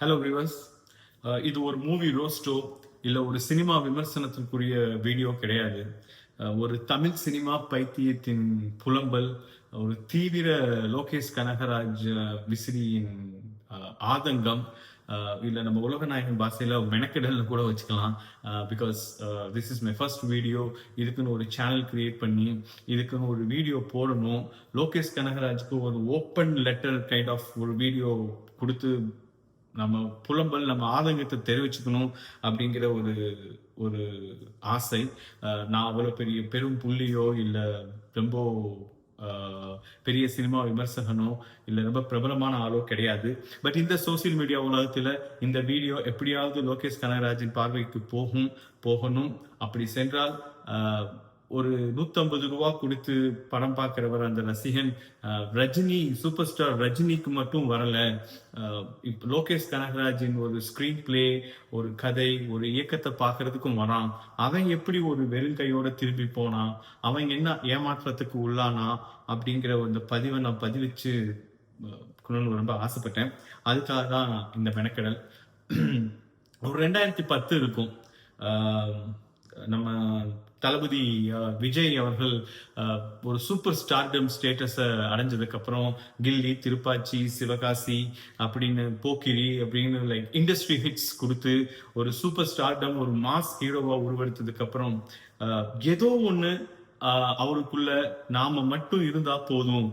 Hello viewers. இது ஒரு movie ரோஸ்டோ இல்லை ஒரு சினிமா விமர்சனத்திற்குரிய வீடியோ கிடையாது. ஒரு தமிழ் சினிமா பைத்தியத்தின் புலம்பல், ஒரு தீவிர லோகேஷ் கனகராஜ் விசிறியின் ஆதங்கம், இல்லை நம்ம உலகநாயகன் பாஷையில் மெனக்கெடல்னு கூட வச்சுக்கலாம். Because this is my first video. இதுக்குன்னு ஒரு சேனல் கிரியேட் பண்ணி இதுக்குன்னு ஒரு வீடியோ போடணும். லோகேஷ் கனகராஜுக்கு ஒரு ஓப்பன் லெட்டர் கைண்ட் ஆஃப் ஒரு வீடியோ கொடுத்து நம்ம புலம்பல், நம்ம ஆதங்கத்தை தெரிவிச்சுக்கணும் அப்படிங்கிற ஒரு ஒரு ஆசை. நான் அவ்வளோ பெரிய பெரும் புள்ளியோ இல்லை ரொம்ப பெரிய சினிமா விமர்சகனோ இல்லை ரொம்ப பிரபலமான ஆளோ கிடையாது. பட் இந்த சோசியல் மீடியா உலகத்தில் இந்த வீடியோ எப்படியாவது லோகேஷ் கனகராஜின் பார்வைக்கு போகணும். அப்படி சென்றால் ஒரு 150 ரூபா கொடுத்து படம் பார்க்கிறவர் அந்த ரசிகன் ரஜினி, சூப்பர் ஸ்டார் ரஜினிக்கு மட்டும் வரல. இப்போ லோகேஷ் கனகராஜின் ஒரு ஸ்கிரீன் பிளே, ஒரு கதை, ஒரு இயக்கத்தை பார்க்கறதுக்கும் வரான். அவன் எப்படி ஒரு வெறுங்கையோட திரும்பி போனான், அவன் என்ன ஏமாற்றத்துக்கு உள்ளானா அப்படிங்கிற அந்த பதிவை நான் பதிவிச்சு ரொம்ப ஆசைப்பட்டேன். அதுக்காக தான் இந்த மெனக்கெடல். ஒரு 2010 இருக்கும். நம்ம தளபதி விஜய் அவர்கள் ஒரு சூப்பர் ஸ்டார்டம் ஸ்டேட்டஸை அடைஞ்சதுக்கு அப்புறம் கில்லி, திருப்பாச்சி, சிவகாசி அப்படின்னு, போக்கிரி அப்படின்னு லைக் இண்டஸ்ட்ரி ஹிட்ஸ் கொடுத்து ஒரு சூப்பர் ஸ்டார்டம், ஒரு மாஸ் ஹீரோவா உருவெடுத்ததுக்கு அப்புறம் ஏதோ ஒண்ணு அவருக்குள்ள நாம மட்டும் இருந்தா போதும்,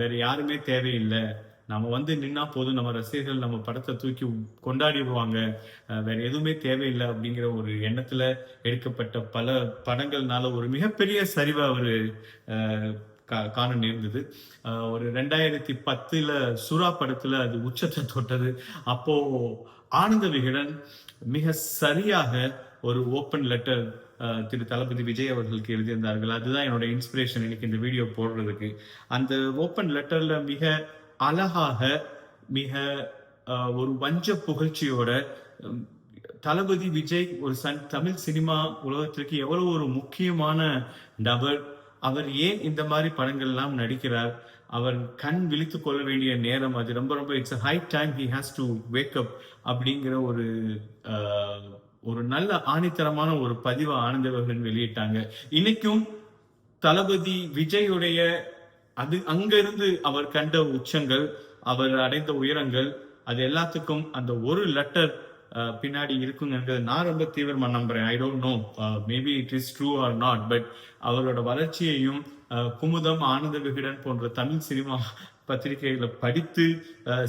வேற யாருமே தேவையில்லை, நம்ம நின்னா போதும், நம்ம ரசிகர்கள் நம்ம படத்தை தூக்கி கொண்டாடிடுவாங்க, வேற எதுவுமே தேவையில்லை அப்படிங்கிற ஒரு எண்ணத்துல எடுக்கப்பட்ட பல படங்கள்னால ஒரு மிகப்பெரிய சரிவை அவரு காண நேர்ந்தது. ஒரு 2010 சுறா படத்துல அது உச்சத்தை தொட்டது. அப்போ ஆனந்த விகடன் மிக சரியாக ஒரு ஓப்பன் லெட்டர் திரு தளபதி விஜய் அவர்களுக்கு எழுதியிருந்தார்கள். அதுதான் என்னோட இன்ஸ்பிரேஷன் இன்னைக்கு இந்த வீடியோ போடுறதுக்கு. அந்த ஓப்பன் லெட்டர்ல மிக அழகாக, மிக ஒரு வஞ்ச புகழ்ச்சியோட தளபதி விஜய் ஒரு தமிழ் சினிமா உலகத்திற்கு எவ்வளவு ஒரு முக்கியமான நபர், அவர் ஏன் இந்த மாதிரி படங்கள் எல்லாம் நடிக்கிறார், அவர் கண் விழித்துக் கொள்ள வேண்டிய நேரம் அது, ரொம்ப ரொம்ப it's high time he has to wake up அப்படிங்கிற ஒரு நல்ல ஆணித்தரமான ஒரு பதிவை ஆனந்தவர்கள் வெளியிட்டாங்க. இன்னைக்கும் தளபதி விஜயுடைய அது அங்கிருந்து அவர் கண்ட உச்சங்கள், அவர் அடைந்த உயரங்கள், அது எல்லாத்துக்கும் அந்த ஒரு லெட்டர் பின்னாடி இருக்குங்கிறது நான் ரொம்ப தீவிரமா நம்புறேன். I don't know, maybe it is true R not, but அவரோட வளர்ச்சியையும் குமுதம், ஆனந்த விகடன் போன்ற தமிழ் சினிமா பத்திரிகைகளை படித்து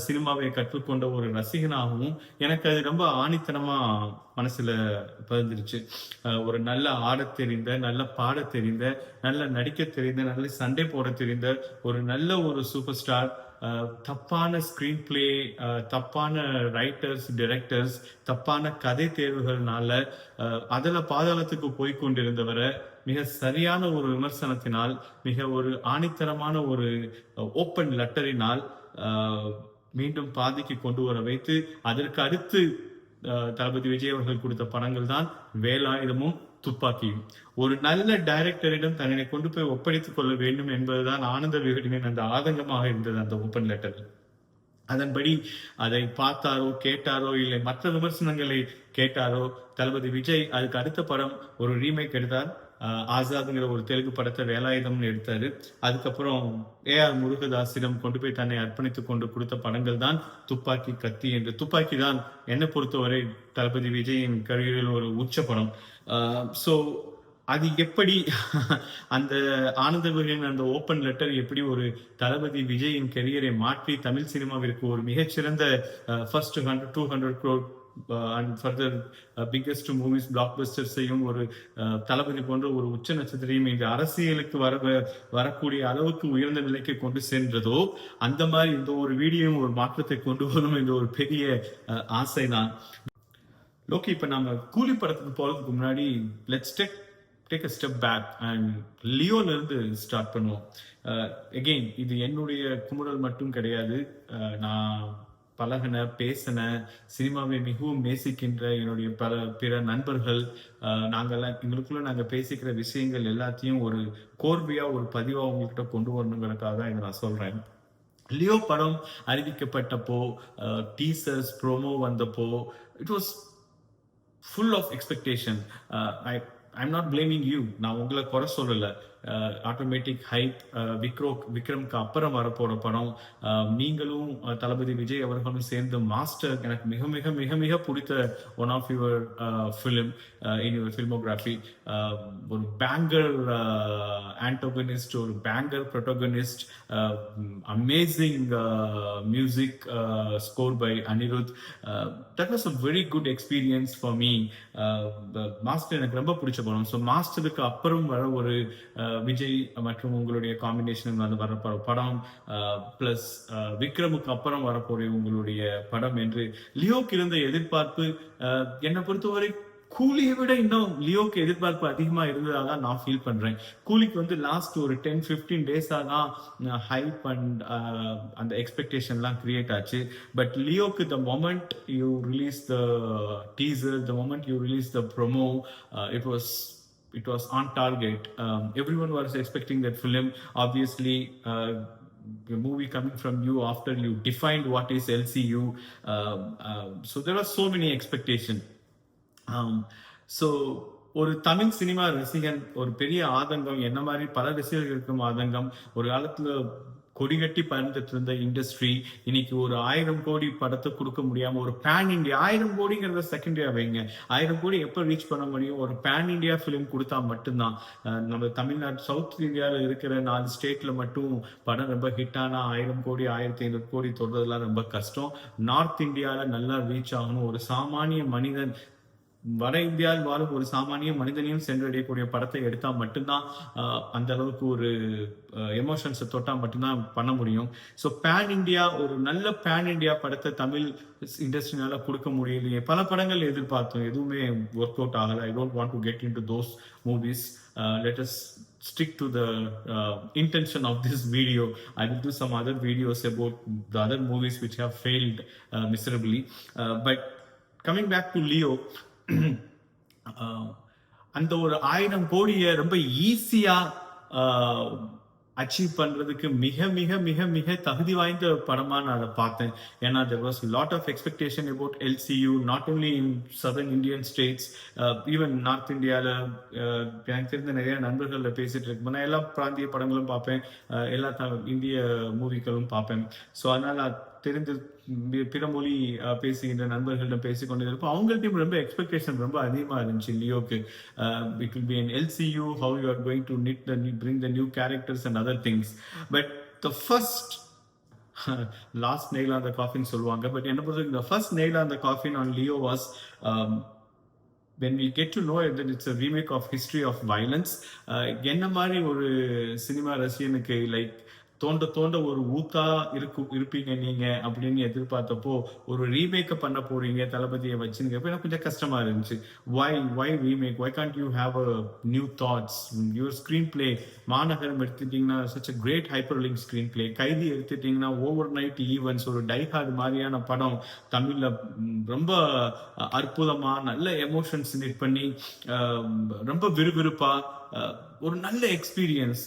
சினிமாவை கற்றுக்கொண்ட ஒரு ரசிகனாகவும் எனக்கு அது ரொம்ப ஆணித்தனமா மனசுல பதிந்துருச்சு. ஒரு நல்ல ஆட தெரிந்த, நல்ல பாட தெரிந்த, நல்ல நடிக்க தெரிந்த, நல்ல சண்டை போட தெரிந்த ஒரு நல்ல ஒரு சூப்பர் ஸ்டார், தப்பான ஸ்கிரீன் பிளே, தப்பான ரைட்டர்ஸ், டைரக்டர்ஸ், தப்பான கதை தேர்வுகள்னால அதுல பாதாளத்துக்கு போய் கொண்டிருந்தவரை மிக சரியான ஒரு விமர்சனத்தினால், மிக ஒரு ஆணித்தரமான ஒரு ஓப்பன் லெட்டரினால் மீண்டும் பாதிக்கு கொண்டு வர வைத்து, அதற்கு அடுத்து தளபதி விஜய் அவர்கள் கொடுத்த படங்கள் தான் வேலாயுதமும் துப்பாக்கியும். ஒரு நல்ல டைரக்டரிடம் தன்னை கொண்டு போய் ஒப்படைத்துக் கொள்ள வேண்டும் என்பதுதான் ஆனந்த விகடனின் அந்த ஆதங்கமாக இருந்தது அந்த ஓப்பன் லெட்டர். அதன்படி அதை பார்த்தாரோ கேட்டாரோ இல்லை மற்ற விமர்சனங்களை கேட்டாரோ தளபதி விஜய் அதுக்கு அடுத்த படம் ஒரு ரீமேக் எடுத்தார். ஆசாத்ங்கிற ஒரு தெலுங்கு படத்தை வேலாயுதம்னு எடுத்தாரு. அதுக்கப்புறம் AR முருகதாசிடம் கொண்டு போய் தன்னை அர்ப்பணித்துக் கொண்டு கொடுத்த படங்கள் தான் துப்பாக்கி, கத்தி என்று. துப்பாக்கி தான் என்னை பொறுத்தவரை தளபதி விஜயின் கரியரில் ஒரு உச்ச படம். ஸோ அது எப்படி அந்த ஆனந்தவர்களின் அந்த ஓப்பன் லெட்டர் எப்படி ஒரு தளபதி விஜயின் கெரியரை மாற்றி தமிழ் சினிமாவிற்கு ஒரு மிகச்சிறந்த first 200 crore and further biggest movies, பிளாக் பஸ்டர்ஸையும் ஒரு தளபதி போன்ற ஒரு உச்ச நட்சத்திரையும் இந்த அரசியலுக்கு வரக்கூடிய அளவுக்கு உயர்ந்த நிலைக்கு கொண்டு சென்றதோ, அந்த மாதிரி இந்த ஒரு வீடியோ ஒரு மாற்றத்தை கொண்டு வரும் என்ற ஒரு பெரிய ஆசை தான். லோகி, இப்ப நம்ம கூலி படத்துக்கு போறதுக்கு முன்னாடி let's take a step back and லியோல இருந்து ஸ்டார்ட் பண்ணுவோம். எகெயின் இது என்னுடைய குமுறல் மட்டும் கிடையாது. நான் பழகின, பேசின, சினிமாவை மிகவும் நேசிக்கின்ற என்னுடைய பிற நண்பர்கள், எங்களுக்குள்ள நாங்கள் பேசிக்கிற விஷயங்கள் எல்லாத்தையும் ஒரு கோர்வையா, ஒரு பதிவா உங்ககிட்ட கொண்டு வரணுங்கிறதுக்காக தான் இதை நான் சொல்றேன். லியோ படம் அறிவிக்கப்பட்டப்போ, டீசர்ஸ், ப்ரோமோ வந்தப்போ, it was full of expectation. I'm not blaming you. நான் உங்களை குறை சொல்லல. ஆட்டோமேட்டிக் ஹைப், விக்ரம்க்கு அப்புறம் வரப்போற படம். நீங்களும் தளபதி விஜய் அவர்களும் சேர்ந்து மாஸ்டர் எனக்கு மிக மிக மிக மிக பிடித்த one of your film in your filmography. ஒரு பேங்கர் ஆன்டோகனிஸ்ட், ஒரு banger protagonist, amazing music score by Anirudh. That was a very good experience for me. Master எனக்கு ரொம்ப பிடிச்ச படம். ஸோ மாஸ்டருக்கு அப்புறம் வர ஒரு விஜய் மற்றும் உங்களுடைய காம்பினேஷன் வந்து வரப்போற படம், பிளஸ் விக்ரமுக்கு அப்புறம் வரப்போற உங்களுடைய படம் என்று லியோக்கு இருந்த எதிர்பார்ப்பு, என்னை பொறுத்தவரை கூலியை விட இன்னும் லியோக்கு எதிர்பார்ப்பு அதிகமா இருந்ததா தான் நான் ஃபீல் பண்றேன். கூலிக்கு வந்து லாஸ்ட் ஒரு 10-15 டேஸா தான் ஹைப் அண்ட் அந்த எக்ஸ்பெக்டேஷன்லாம் கிரியேட் ஆச்சு. பட் லியோக்கு the moment you release the teaser, the moment you release the promo, it was on target. Everyone was expecting that film. Obviously, a movie coming from you after you defined what is LCU. So there were so many expectations. So ஒரு Tamil cinema ரசிகன் ஒரு பெரிய ஆதங்கம், என்ன மாதிரி பல ரசிகர்களுக்கும் ஆதங்கம். ஒரு காலத்துல கொடிகட்டி பறந்துட்டு இருந்த இண்டஸ்ட்ரி இன்னைக்கு ஒரு 1000 கோடி படத்தை கொடுக்க முடியாம ஒரு பேன் இண்டியா, 1000 கோடிங்கிறத செகண்டரியா வைங்க, 1000 கோடி எப்ப ரீச் பண்ண முடியும்? ஒரு பேன் இண்டியா பிலிம் கொடுத்தா மட்டும்தான். நம்ம தமிழ்நாடு, சவுத் இந்தியாவில் இருக்கிற 4 ஸ்டேட்ல மட்டும் படம் ரொம்ப ஹிட் ஆனா 1000 கோடி 1500 கோடி தொடர்றதுலாம் ரொம்ப கஷ்டம். நார்த் இந்தியால நல்லா ரீச் ஆகணும். ஒரு சாமானிய மனிதன், வட இந்தியாவில் வாழும் ஒரு சாமானிய மனிதனையும் சென்றடையக்கூடிய படத்தை எடுத்தா மட்டும்தான் அந்த அளவுக்கு ஒரு எமோஷன்ஸை தொட்டா மட்டும்தான் பண்ண முடியும். ஸோ பேன் இண்டியா, ஒரு நல்ல பேன் இண்டியா படத்தை தமிழ் இண்டஸ்ட்ரினால கொடுக்க முடியலையே. பல படங்கள் எதிர்பார்த்தோம், எதுவுமே ஒர்க் அவுட் ஆகல. I don't want to get in to those movies. Let us stick to the intention of this video. I will do some other videos about the other movies which have failed miserably. But coming back to Leo, அந்த ஒரு 1000 கோடியை ரொம்ப ஈஸியா achieve பண்றதுக்கு மிக மிக மிக மிக தகுதி வாய்ந்த படமா நான் அதை பார்த்தேன். ஏன்னா there was a lot of expectation about LCU, not only in southern Indian states, even north Indiaல. எனக்கு தெரிந்த நிறைய நண்பர்கள்ல பேசிட்டு இருக்கு, நான் எல்லா பிராந்திய படங்களும் பார்ப்பேன், எல்லா இந்திய மூவிகளும் பார்ப்பேன். ஸோ அதனால தெரிந்து பிற மொழி பேசுகின்ற நண்பர்களிடம் பேசிக்கொண்டிருப்போம். அவங்கள்ட்டையும் ரொம்ப எக்ஸ்பெக்டேஷன் ரொம்ப அதிகமாக இருந்துச்சு லியோக்கு. It will be an LCU, how you are going to bring the new characters and other things. But the first last nail on the coffin சொல்லுவாங்க, பட் என்ன பொறுத்தவரைக்கும் the first nail on the coffin on Leo was when we get to know that it's a remake of History of Violence. என்ன மாதிரி ஒரு cinema ரசிகனுக்கு like தோண்ட தோண்ட ஒரு ஊத்தா இருப்பீங்க நீங்க அப்படின்னு எதிர்பார்த்தப்போ ஒரு ரீமேக்க பண்ண போறீங்க தளபதியை வச்சுங்கிறப்ப எனக்கு கொஞ்சம் கஷ்டமா இருந்துச்சு. why remake? Why can't you have a new thoughts? Your screenplay, மாநகரம் எடுத்துட்டீங்கன்னா such a great hyperlink screenplay. கைதி எடுத்துட்டீங்கன்னா ஓவர் நைட் ஈவென்ட்ஸ், ஒரு டைஹார்ட் மாதிரியான படம் தமிழ்ல ரொம்ப அற்புதமா நல்ல எமோஷன்ஸ் நிட் பண்ணி ரொம்ப விறுவிறுப்பா ஒரு நல்ல எக்ஸ்பீரியன்ஸ்.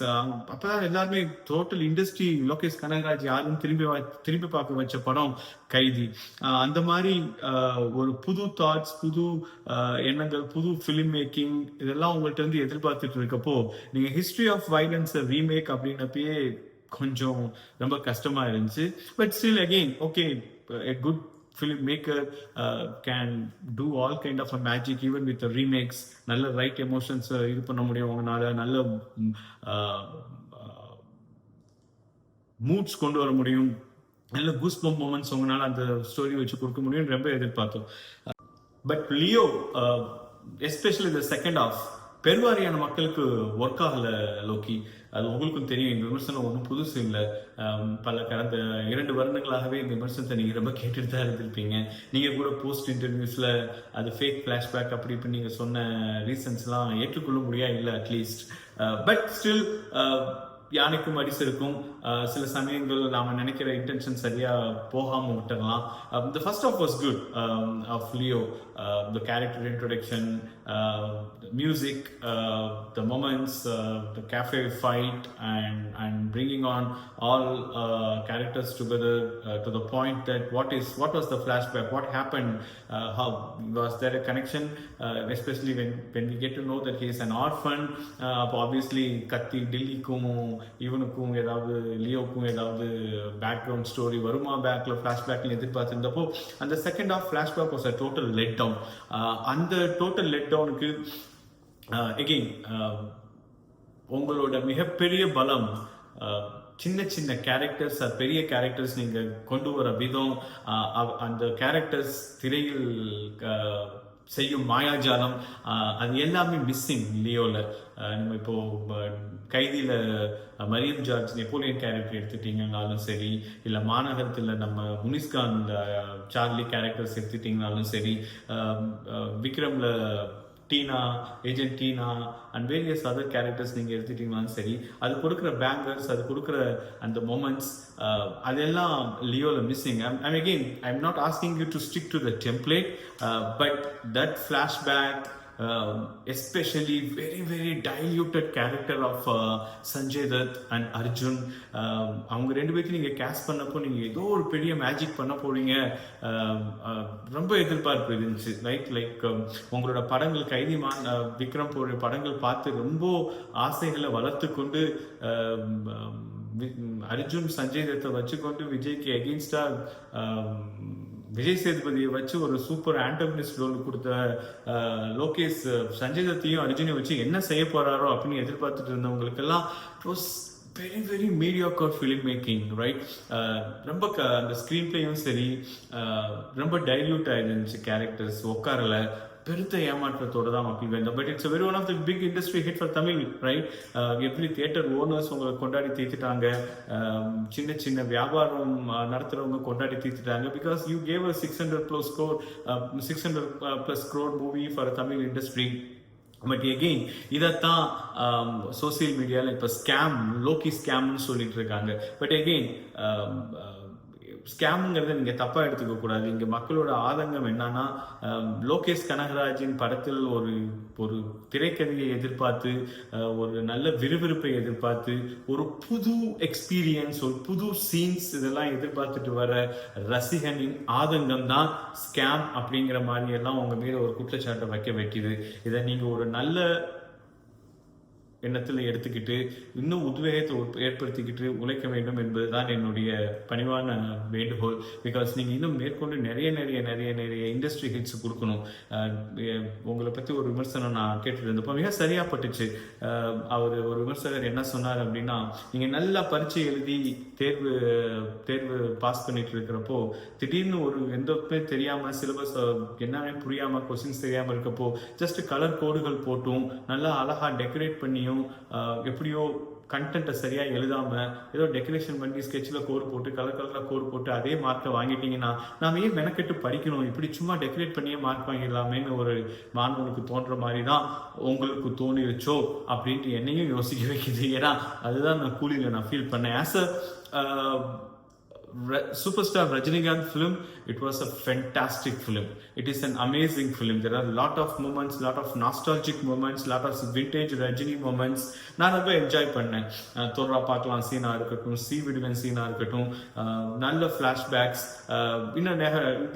அப்பதான் எல்லாருமே டோட்டல் இண்டஸ்ட்ரி லோகேஷ் கனகராஜ் யாரும் திரும்பி பார்க்க வச்ச படம் கைதி. அந்த மாதிரி ஒரு புது தாட்ஸ், புது எண்ணங்கள், புது ஃபிலிம் மேக்கிங் இதெல்லாம் உங்கள்கிட்ட இருந்து எதிர்பார்த்துட்டு இருக்கப்போ நீங்க ஹிஸ்டரி ஆஃப் வயலன்ஸ் ரீமேக் அப்படின்னப்பயே கொஞ்சம் ரொம்ப கஷ்டமா இருந்துச்சு. But still again okay, a good filmmaker can do all kind of a magic even with the remakes. நல்ல ரைட் எமோஷன்ஸ் இது பண்ண முடியும் அவங்களால, நல்ல மூட்ஸ் கொண்டு வர முடியும், நல்ல கூஸ் பம்ப் மொமெண்ட்ஸ் உங்களால அந்த ஸ்டோரி வச்சு கொடுக்க முடியும் ரொம்ப எதிர்பார்த்தோம். But Leo especially the second half பெருவாரியான மக்களுக்கு ஒர்க் ஆகல லோக்கி. அது உங்களுக்கும் தெரியும், இந்த விமர்சனம் ஒன்றும் புதுசு இல்லை. பல கடந்த 2 வருடங்களாகவே இந்த விமர்சனத்தை நீங்கள் ரொம்ப கேட்டுட்டு தான் இருந்திருப்பீங்க. நீங்கள் கூட போஸ்ட் இன்டர்வியூஸில் அது ஃபேக் ஃப்ளாஷ்பேக் அப்படி இப்படி நீங்கள் சொன்ன ரீசன்ஸ்லாம் ஏற்றுக்கொள்ள முடியா இல்லை அட்லீஸ்ட். பட் ஸ்டில் யானைக்கும் அடிசருக்கும் சில சமயங்கள் நாம நினைக்கிற இன்டென்ஷன் சரியா போகாம விட்டுறலாம். The first half was good of Leo, the character introduction, the music, the moments, the cafe fight, and bringing on all characters together to the point that what was the flashback, what happened, how was there a connection, especially when we get to know that he is an orphan. Obviously கத்தி டெல்லிக்கும் இவனுக்கும் ஏதாவது லியோக்கும் ஏதாவது background story வருமா பேக்ல ஃபிளாஷ்பேக்ல எதிர்பார்த்திருந்தப்போ அந்த second half flashback was a total let down. அந்த டோட்டல் லெட் டவுனுக்கு எகெயின் உங்களோட மிகப்பெரிய பலம் சின்ன சின்ன கேரக்டர்ஸ், பெரிய கேரக்டர்ஸ் நீங்க கொண்டு வர விதம், அந்த கேரக்டர்ஸ் திரையில் செய்யும் மாயாஜாலம், அது எல்லாமே மிஸ்ஸிங் லியோல. நம்ம இப்போ கைதியில மரியம் ஜார்ஜ் நெப்போலியன் கேரக்டர் எடுத்துட்டீங்கன்னாலும் சரி, இல்லை மாநகரத்தில் நம்ம முனிஸ்கான் சார்லி கேரக்டர்ஸ் எடுத்துட்டீங்கனாலும் சரி, விக்ரம்ல Tina, agent Tina and various other characters நீங்கள் எடுத்துட்டீங்கனாலும் சரி, அது கொடுக்குற பேங்கர்ஸ், அது கொடுக்குற அந்த மொமெண்ட்ஸ், அதெல்லாம் லியோவில் missing. I'm not asking you to stick to the template, but that flashback, especially very diluted character of Sanjay Dutt and Arjun, அவங்க ரெண்டு பேர்த்தையும் நீங்கள் கேஸ்ட் பண்ணப்போ நீங்கள் ஏதோ ஒரு பெரிய மேஜிக் பண்ண போறீங்க, ரொம்ப எதிர்பார்ப்பு இருந்துச்சு. லைக் உங்களோட படங்கள் கைதிமான், விக்ரம் போன்ற படங்கள் பார்த்து ரொம்ப ஆசைகளை வளர்த்து கொண்டு அர்ஜுன் சஞ்சய் தத்தை வச்சுக்கொண்டு விஜய்க்கு எகெயின்ஸ்டா விஜய் சேதுபதியை வச்சு ஒரு சூப்பர் ஆண்டகனிஸ்ட் ரோல் கொடுத்த லோகேஷ் சஞ்சய் தத்தையும் அர்ஜுனையும் வச்சு என்ன செய்ய போறாரோ அப்படின்னு எதிர்பார்த்துட்டு இருந்தவங்களுக்கெல்லாம் it was very mediocre film making, right? ரொம்ப அந்த ஸ்க்ரீன் பிளேயும் சரி ரொம்ப டைல்யூட் ஆயிருந்துச்சு, கேரக்டர்ஸ் உட்காரல, பெருத்த ஏமாற்றத்தோட தான் மக்கள் வந்தோம். But it's very one of the big industry hit for Tamil, right? எப்படி தியேட்டர் ஓனர்ஸ் உங்களை கொண்டாடி தீர்த்துட்டாங்க, சின்ன சின்ன வியாபாரம் நடத்துறவங்க கொண்டாடி தீர்த்துட்டாங்க, because you gave a 600+ crore movie for Tamil industry. But again இதைத்தான் சோசியல் மீடியாவில் இப்போ ஸ்கேம், லோக்கி ஸ்கேம்னு சொல்லிட்டு இருக்காங்க. பட் எகெயின் ஸ்கேமுங்கிறத நீங்கள் தப்பாக எடுத்துக்க கூடாது. இங்கே மக்களோட ஆதங்கம் என்னன்னா, லோகேஷ் கனகராஜின் படத்தில் ஒரு திரைக்கதையை எதிர்பார்த்து, ஒரு நல்ல விறுவிறுப்பை எதிர்பார்த்து, ஒரு புது எக்ஸ்பீரியன்ஸ், ஒரு புது சீன்ஸ் இதெல்லாம் எதிர்பார்த்துட்டு வர ரசிகனின் ஆதங்கம் தான் ஸ்கேம் அப்படிங்கிற மாதிரி எல்லாம் உங்க மீது ஒரு குற்றச்சாட்டை வைக்க வைக்குது. இதை நீங்கள் ஒரு நல்ல எண்ணத்தில் எடுத்துக்கிட்டு இன்னும் உத்வேகத்தை ஏற்படுத்திக்கிட்டு உழைக்க வேண்டும் என்பதுதான் என்னுடைய பணிவான வேண்டுகோள். பிகாஸ் நீங்கள் இன்னும் மேற்கொண்டு நிறைய இண்டஸ்ட்ரி ஹிட்ஸ் கொடுக்கணும். உங்களை பற்றி ஒரு விமர்சனம் நான் கேட்டுட்டு இருந்தப்போ மிக சரியாக பட்டுச்சு. அவர் ஒரு விமர்சகர் என்ன சொன்னார் அப்படின்னா, நீங்கள் நல்லா பரீட்சை எழுதி தேர்வு பாஸ் பண்ணிட்டு இருக்கிறப்போ திடீர்னு ஒரு எந்தமே தெரியாமல், சிலபஸ் என்னமே புரியாமல், கொஸ்டின்ஸ் தெரியாமல் இருக்கப்போ ஜஸ்ட் கலர் கோடுகள் போட்டும் நல்லா அழகாக டெக்கரேட் பண்ணியும் எப்படியோ கண்டென்ட்டை சரியா எழுதாம ஏதோ டெக்கரேஷன் பண்ணி ஸ்கெட்சில் கோடு போட்டு கலர் கோடு போட்டு அதே மார்க்கை வாங்கிட்டீங்கன்னா நாம ஏன் மெனக்கெட்டு படிக்கணும், இப்படி சும்மா டெக்கரேட் பண்ணியே மார்க் வாங்கிடலாமேன்னு ஒரு மாணவனுக்கு தோன்ற மாதிரி தான் உங்களுக்கு தோணிருச்சோ அப்படின்ட்டு என்னையும் யோசிக்க வைக்குது. ஏன்னா அதுதான் நான் கூலியில் நான் ஃபீல் பண்ணேன். As a superstar Rajinikanth film, it was a fantastic film. It is an amazing film. There are a lot of moments, lot of nostalgic moments, lot of vintage Rajini moments. நான் ரொம்ப enjoy பண்ணேன். தோர்ரா பார்க்கலாம் சீனா இருக்கட்டும், C விடுவன் சீனா இருக்கட்டும், நல்ல flashbacks. இன்னும்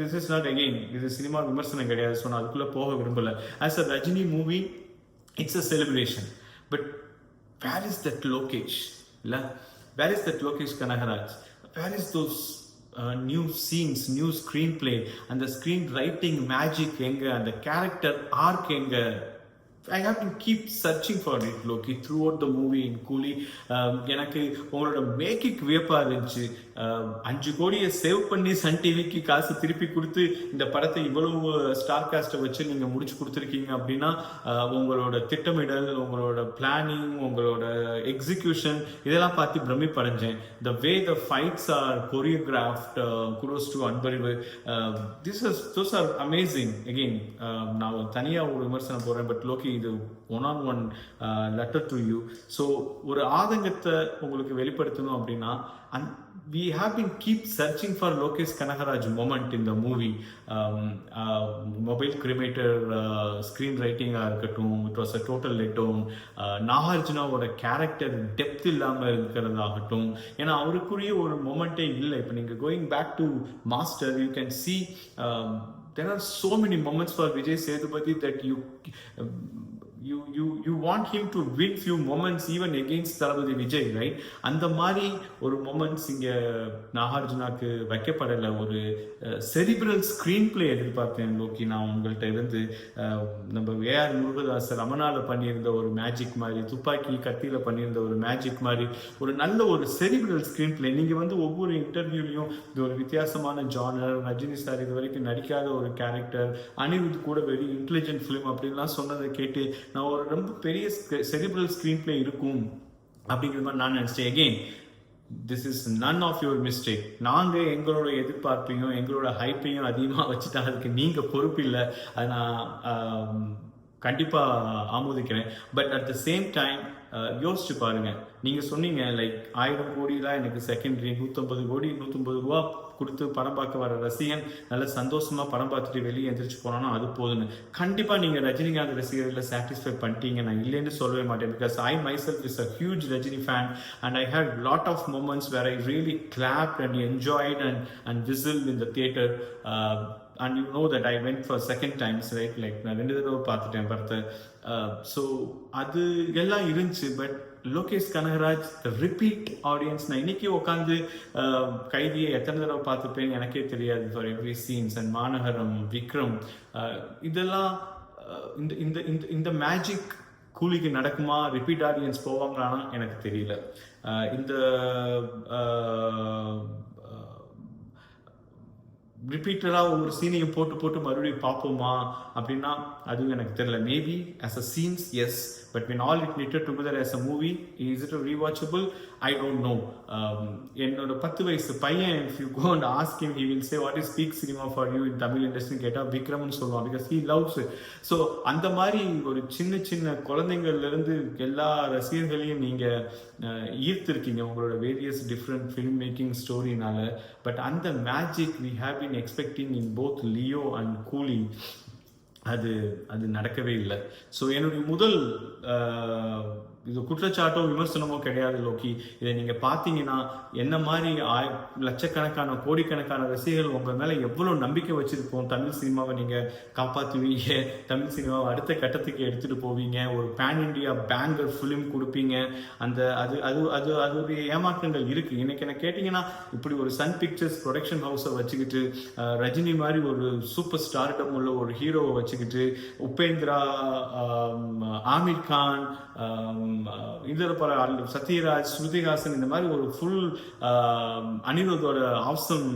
this is not again இது cinema விமர்சனம் கிடையாது, ஸோ நான் அதுக்குள்ளே போக விரும்பல. As a Rajini movie it's a celebration. But where is that Lokesh? இல்லை, where is that Lokesh Kanagaraj? Where is those new scenes, new screenplay and the screenwriting magic enga and the character arc enga? I have to keep searching for it, Loki, throughout the movie in Coolie. எனக்கு உங்களோட making வியப்பா இருந்துச்சு. 5 கோடியை save பண்ணி Sun டிவிக்கு காசு திருப்பி கொடுத்து இந்த படத்தை இவ்வளவு ஸ்டார் காஸ்ட்டை வச்சு நீங்கள் முடிச்சு கொடுத்துருக்கீங்க அப்படின்னா உங்களோட திட்டமிடல், உங்களோட பிளானிங், உங்களோட எக்ஸிக்யூஷன் இதெல்லாம் பார்த்து பிரமிப்படைஞ்சேன். The way the fights are choreographed, kudos to Anbariv, those are amazing. Again நான் தனியாக ஒரு விமர்சனம் போடுறேன், பட் லோகி இது one letter to you. So ஒரு ஆதங்கத்தை உங்களுக்கு வெளிப்படுத்தணும் அப்படின்னா, we have been keep searching for Lokesh Kanagaraj moment in the movie. Mobile cremator screenwriting இருக்கட்டும், it was a total letdown. நாகார்ஜுனாவோட கேரக்டர் டெப்த் இல்லாமல் இருக்கிறதாகட்டும், ஏன்னா அவருக்குரிய ஒரு மொமெண்ட்டே இல்லை. இப்போ நீங்கள் going back to Master, you can see there are so many moments for Vijay Sethupathi that you want him to win few moments even against Thalapathy Vijay, right? அந்த மாதிரி ஒரு மொமெண்ட்ஸ் இங்கே நாகார்ஜுனாக்கு வைக்கப்படலை. ஒரு செரிபிரல் ஸ்க்ரீன் பிளே எதிர்பார்த்தேன் Loki நான் உங்கள்கிட்ட இருந்து. நம்ம ஏஆர் முருகதாசர் ரமணால பண்ணியிருந்த ஒரு மேஜிக் மாதிரி, துப்பாக்கி கத்தியில் பண்ணியிருந்த ஒரு மேஜிக் மாதிரி ஒரு நல்ல ஒரு செரிபிரல் ஸ்க்ரீன் பிளே. நீங்கள் வந்து ஒவ்வொரு இன்டர்வியூலையும் இது ஒரு வித்தியாசமான ஜானர், ரஜினி சார் இது வரைக்கும் நடிக்காத ஒரு கேரக்டர், அனிருத் கூட வெரி இன்டெலிஜென்ட் ஃபிலிம் அப்படின்லாம் சொன்னதை கேட்டு நான் ஒரு ரொம்ப பெரிய செரிபிரல் ஸ்க்ரீன் பிளே இருக்கும் அப்படிங்கிற மாதிரி நான் நினச்சிட்டேன். Again this is none of your mistake. நாங்கள் எங்களோட எதிர்பார்ப்பையும் எங்களோட ஹைப்பையும் அதிகமாக வச்சுட்டா அதுக்கு நீங்கள் பொறுப்பு இல்லை. அதை நான் கண்டிப்பாக ஆமோதிக்கிறேன். But at the same time யோசிச்சு பாருங்க. நீங்கள் சொன்னீங்க லைக் 1000 கோடிலாம் எனக்கு செகண்டரி, 150 கோடி 150 ரூபா கொடுத்து படம் பார்க்க வர ரசிகன் நல்ல சந்தோஷமா படம் பார்த்துட்டு வெளியே எந்திரிச்சு போனாலும் அது போதுன்னு. கண்டிப்பாக நீங்கள் ரஜினிகாந்த் ரசிகர்களில் சாட்டிஸ்ஃபை பண்ணிட்டீங்க, நான் இல்லைன்னு சொல்லவே மாட்டேன். Because I myself is a huge Rajini fan and I had lot of moments where I really clapped and enjoyed and whistled in the theater. And you know that I went for second times, right? Like நான் 2 தடவை பார்த்துட்டேன் படத்தை. So அது எல்லாம் இருந்துச்சு. But Lokesh Kanagaraj repeat audience. நான் இன்னைக்கு உட்காந்து கைதியை எத்தனை தடவை பார்த்துப்பேன்னு எனக்கே தெரியாது ஃபார் எவ்ரி சீன்ஸ். அண்ட் மாநகரம், விக்ரம், இதெல்லாம் இந்த மேஜிக் கூலிக்கு நடக்குமா? ரிப்பீட் ஆடியன்ஸ் போவாங்களான்னா எனக்கு தெரியல. இந்த ரிப்பீட்டடாக ஒவ்வொரு சீனையும் போட்டு மறுபடியும் பார்ப்போமா அப்படின்னா அதுவும் எனக்கு தெரியல. Maybe as a scenes is, but when all it knitted together as a movie, is it a rewatchable? I don't know. என்னோட 10 வயசு பையன், if you go and ask him, he will say what is peak cinema for you in Tamil industry கேட்டால் விக்ரம்னு சொல்லுவான், because he loves it. So அந்த மாதிரி ஒரு சின்ன குழந்தைங்கள்லேருந்து எல்லா ரசிகர்களையும் நீங்கள் ஈர்த்திருக்கீங்க உங்களோட வேரியஸ் டிஃப்ரெண்ட் ஃபில்ம் மேக்கிங் ஸ்டோரினால. பட் அந்த magic we have been expecting in both Leo and கூலி, அது நடக்கவே இல்லை. ஸோ என்னுடைய முதல் இது குற்றச்சாட்டோ விமர்சனமோ கிடையாது லோக்கி. இதை நீங்கள் பார்த்தீங்கன்னா என்ன மாதிரி லட்சக்கணக்கான கோடிக்கணக்கான ரசிகர்கள் உங்கள் மேலே எவ்வளோ நம்பிக்கை வச்சுருப்போம். தமிழ் சினிமாவை நீங்கள் காப்பாற்றுவீங்க, தமிழ் சினிமாவை அடுத்த கட்டத்துக்கு எடுத்துகிட்டு போவீங்க, ஒரு பேன் இண்டியா பேங்கர் ஃபிலிம் கொடுப்பீங்க. அந்த அதோடைய ஏமாற்றங்கள் இருக்குது. இன்னைக்கு என்ன கேட்டிங்கன்னா, இப்படி ஒரு சன் பிக்சர்ஸ் ப்ரொடக்ஷன் ஹவுஸை வச்சுக்கிட்டு ரஜினி மாதிரி ஒரு சூப்பர் ஸ்டார்டம் உள்ள ஒரு ஹீரோவை வச்சுக்கிட்டு உபேந்திரா, ஆமீர் கான், இதர பல சத்யராஜ், ஸ்ருதிஹாசன், இந்த மாதிரி ஒரு ஃபுல் அனிருத்தோட ஆப்சம்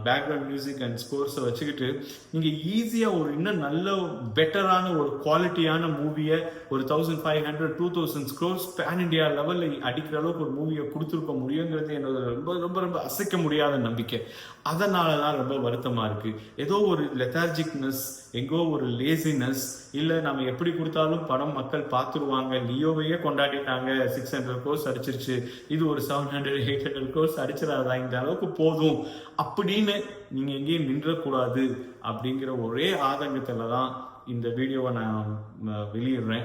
பேக்ரவுண்ட் மியூசிக் அண்ட் ஸ்கோர்ஸை வச்சுக்கிட்டு நீங்கள் ஈஸியாக ஒரு இன்னும் நல்ல பெட்டரான ஒரு குவாலிட்டியான மூவியை ஒரு 1500 2000 crores பேன் இண்டியா லெவலில் அடிக்கிற அளவுக்கு ஒரு மூவியை கொடுத்துருக்க முடியுங்கிறது என்னோட ரொம்ப ரொம்ப ரொம்ப அசைக்க முடியாத நம்பிக்கை. அதனால தான் ரொம்ப வருத்தமாக இருக்குது. ஏதோ ஒரு லெத்தார்ஜிக்னஸ், எங்கோ ஒரு லேசினஸ், இல்லை நம்ம எப்படி கொடுத்தாலும் படம் மக்கள் பார்த்துருவாங்க, லியோவையே கொண்டாடிட்டாங்க, 600 crores அடிச்சிருச்சு, இது ஒரு 700-800 crores அடிச்சிடாதா, இந்த அளவுக்கு போதும் அப்படின்னு நீங்கள் எங்கேயும் நின்றக்கூடாது அப்படிங்கிற ஒரே ஆதங்கத்தில் தான் இந்த வீடியோவை நான் வெளியிடுறேன்.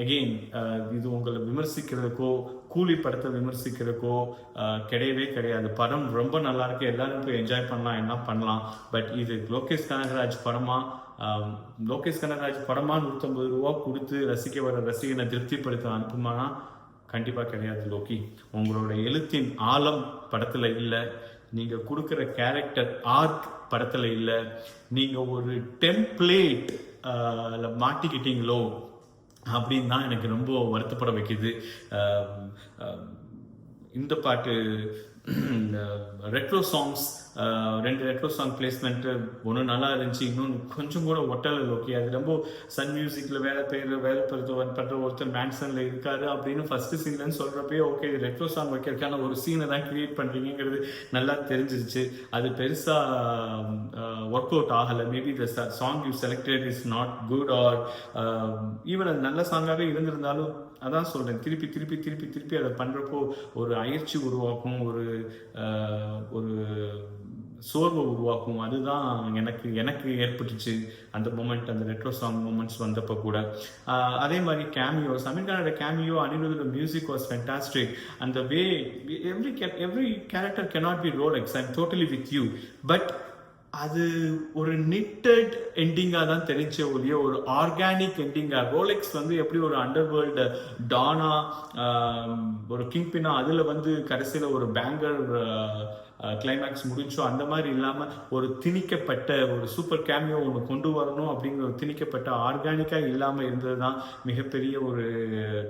எகெயின் இது உங்களை விமர்சிக்கிறதுக்கோ கூலி படத்தை விமர்சிக்கிறதுக்கோ கிடையவே கிடையாது. படம் ரொம்ப நல்லா இருக்கு, எல்லாரும் போய் என்ஜாய் பண்ணலாம், என்ன பண்ணலாம். பட் இது லோகேஷ் கனகராஜ் படமா? லோகேஷ் கனகராஜ் படமா 150 ரூபா கொடுத்து ரசிக்க வர ரசிகனை திருப்திப்படுத்த அனுப்புமானா கண்டிப்பாக கிடையாது லோக்கி. உங்களோட எழுத்தின் ஆழம் படத்தில் இல்லை, நீங்கள் கொடுக்குற கேரக்டர் ஆர்க் படத்தில் இல்லை, நீங்கள் ஒரு டெம்ப்ளேட் மாட்டிக்கிட்டீங்களோ அப்படின்னு தான் எனக்கு ரொம்ப வருத்தப்பட வைக்குது. இந்த பாட்டு retro songs 2 retro song placement ஒன்று நல்லா இருந்துச்சு, இன்னொன்று கொஞ்சம் கூட ஒட்டலை லோக்கி. அது ரொம்ப சன் மியூசிக்கில் வேலை பண்ற ஒருத்தர் மேன்சனில் இருக்காரு அப்படின்னு ஃபர்ஸ்ட் சீன்லன்னு சொல்கிறப்பே ஓகே ரெட்ரோ சாங் வைக்கிறதுக்கான ஒரு சீனை தான் கிரியேட் பண்ணுறீங்கிறது நல்லா தெரிஞ்சிருச்சு. அது பெருசாக ஒர்க் அவுட் ஆகலை. Maybe the song you selected is not good or even அது நல்ல சாங்காகவே இருந்திருந்தாலும் அதான் சொல்கிறேன், திருப்பி திருப்பி திருப்பி திருப்பி அதை பண்ணுறப்போ ஒரு அயற்சி உருவாக்கும், ஒரு சோர்வை உருவாக்கும். அதுதான் எனக்கு ஏற்பட்டுச்சு அந்த மூமெண்ட், அந்த ரெட்ரோ சாங் மூமெண்ட்ஸ் வந்தப்போ கூட. அதே மாதிரி கேமியோஸ், அமீர்கானோட கேமியோ, அனிருத்தோட மியூசிக் வாஸ் ஃபேண்டாஸ்டிக். அந்த way every character cannot be Rolex, I'm totally with you, but அது ஒரு நிட்டட் எண்டிங்காக தான் தெரிஞ்ச ஒழிய ஒரு ஆர்கானிக் எண்டிங்காக. ரோலெக்ஸ் வந்து எப்படி ஒரு அண்டர்வேர்ல்டு டானா ஒரு கிங் பின்னா அதில் வந்து கடைசியில் ஒரு பேங்கர் கிளைமேக்ஸ் முடிச்சோ அந்த மாதிரி இல்லாமல் ஒரு திணிக்கப்பட்ட ஒரு சூப்பர் கேமியோ ஒன்று கொண்டு வரணும் அப்படிங்கிற ஒரு திணிக்கப்பட்ட ஆர்கானிக்காக இல்லாமல் இருந்தது தான் மிகப்பெரிய ஒரு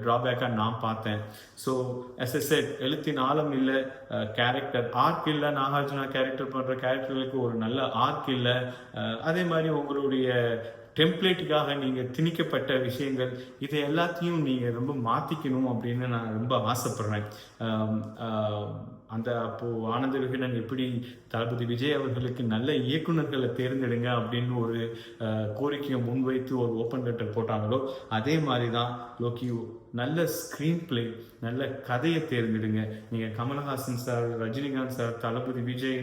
ட்ராபேக்காக நான் பார்த்தேன். ஸோ as I said, எழுத்தின் ஆழம் இல்லை, கேரக்டர் ஆர்க் இல்லை, நாகார்ஜுனா கேரக்டர் பண்ணுற கேரக்டர்களுக்கு ஒரு நல்ல ஆர்க் இல்லை. அதே மாதிரி உங்களுடைய டெம்ப்ளேட்டுக்காக நீங்கள் திணிக்கப்பட்ட விஷயங்கள் இதை எல்லாத்தையும் நீங்கள் ரொம்ப மாற்றிக்கணும் அப்படின்னு நான் ரொம்ப ஆசைப்படுறேன். அந்த அப்போது ஆனந்த விகடன் எப்படி தளபதி விஜய் அவர்களுக்கு நல்ல இயக்குநர்களை தேர்ந்தெடுங்க அப்படின்னு ஒரு கோரிக்கையை முன்வைத்து ஒரு ஓப்பன் லெட்டர் போட்டாங்களோ அதே மாதிரி தான் லோக்கி நல்ல ஸ்க்ரீன் பிளே, நல்ல கதையை தேர்ந்தெடுங்க. நீங்கள் கமல்ஹாசன் சார், ரஜினிகாந்த் சார், தளபதி விஜய்,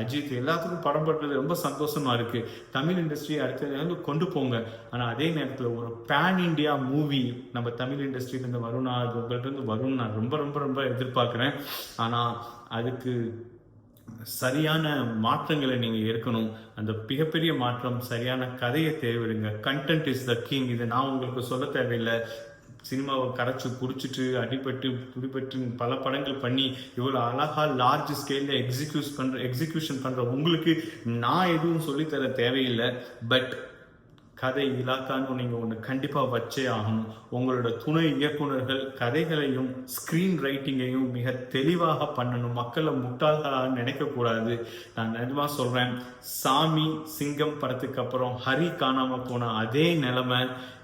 அஜித் எல்லாத்துக்கும் படம் பண்ணுறது ரொம்ப சந்தோஷமாக இருக்குது. தமிழ் இண்டஸ்ட்ரி அடுத்த கொண்டு போங்க. ஆனால் அதே நேரத்தில் ஒரு பேன் இண்டியா மூவி நம்ம தமிழ் இண்டஸ்ட்ரியிலேருந்து வரும்னா அது உங்கள்கிட்ட வரும் நான் ரொம்ப ரொம்ப ரொம்ப எதிர்பார்க்குறேன். ஆனால் அதுக்கு சரியான மாற்றங்களை நீங்கள் இருக்கணும். அந்த மிகப்பெரிய மாற்றம் சரியான கதையை தேர்வெடுங்க. Content is the king. இதை நான் உங்களுக்கு சொல்ல தேவையில்லை. சினிமாவை கரைச்சி குடிச்சிட்டு அடிபட்டு துடிபட்டு பல படங்கள் பண்ணி இவ்வளோ அழகா லார்ஜ் ஸ்கேலில் எக்ஸிக்யூஷன் பண்ணுற உங்களுக்கு நான் எதுவும் சொல்லித்தர தேவையில்லை. பட் கதை இலாக்கான்னு நீங்கள் ஒன்று கண்டிப்பாக வச்சே ஆகணும். உங்களோட துணை இயக்குநர்கள் கதைகளையும் ஸ்க்ரீன் ரைட்டிங்கையும் மிக தெளிவாக பண்ணணும். மக்களை முட்டாளாக நினைக்கக்கூடாது. நான் நிஜமாக சொல்கிறேன், சாமி சிங்கம் படத்துக்கு அப்புறம் ஹரி காணாமல் போன அதே நிலைமை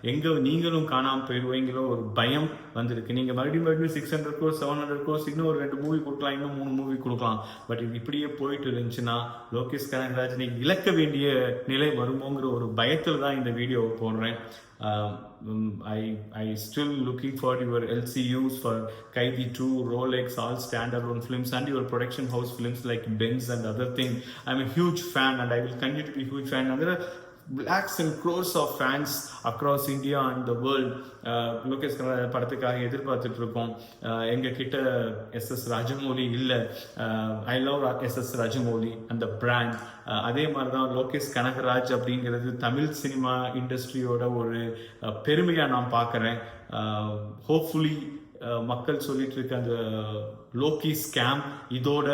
எங்கே நீங்களும் காணாமல் போயிடுவீங்களோ ஒரு பயம் வந்திருக்கு. நீங்கள் மறுபடியும் 600 crores 700 crores இன்னும் ஒரு 2 மூவி கொடுக்கலாம், இன்னும் 3 மூவி கொடுக்கலாம். பட் இது இப்படியே போயிட்டு இருந்துச்சுன்னா லோகேஷ் கனகராஜனை இழக்க வேண்டிய நிலை வருமோங்கிற ஒரு பயத்தில் தான் இந்த வீடியோவை போடுறேன். I still looking for your LCUs for Kaidi 2, Rolex, all standalone films and your production house films like Benz and other thing. I'm a huge fan and I will continue to be a huge fan. And there are lakhs and crores of fans across India and the world. Lokesh Kanagaraj படத்துக்காக எதிர்பார்த்துட்டு இருக்கோம். எங்ககிட்ட SS Rajamouli இல்லை. I love SS Rajamouli அந்த brand. அதே மாதிரி தான் லோகேஷ் கனகராஜ் அப்படிங்கிறது தமிழ் சினிமா இண்டஸ்ட்ரியோட ஒரு பெருமையாக நான் பார்க்குறேன். ஹோப்ஃபுல்லி மக்கள் சொல்லிட்டு இருக்க அந்த லோக்கி ஸ்கேம் இதோட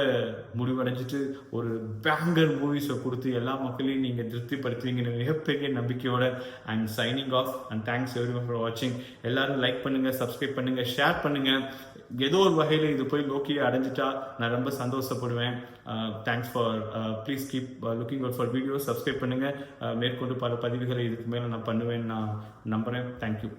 முடிவடைஞ்சிட்டு ஒரு பேங்கர் மூவிஸை கொடுத்து எல்லா மக்களையும் நீங்கள் திருப்திப்படுத்துவீங்கன்னு மிகப்பெரிய நம்பிக்கையோட I'm signing off. And thanks everyone for வாட்சிங். எல்லாரும் லைக் பண்ணுங்கள், சப்ஸ்கிரைப் பண்ணுங்கள், ஷேர் பண்ணுங்கள். ஏதோ ஒரு வகையில் இது போய் லோக்கியை அடைஞ்சிட்டா நான் ரொம்ப சந்தோஷப்படுவேன். Thanks for please keep looking out for videos. Subscribe பண்ணுங்கள். மேற்கொண்டு பல பதிவுகளை இதுக்கு மேலே நான் பண்ணுவேன்னு நான் நம்புகிறேன். தேங்க்யூ.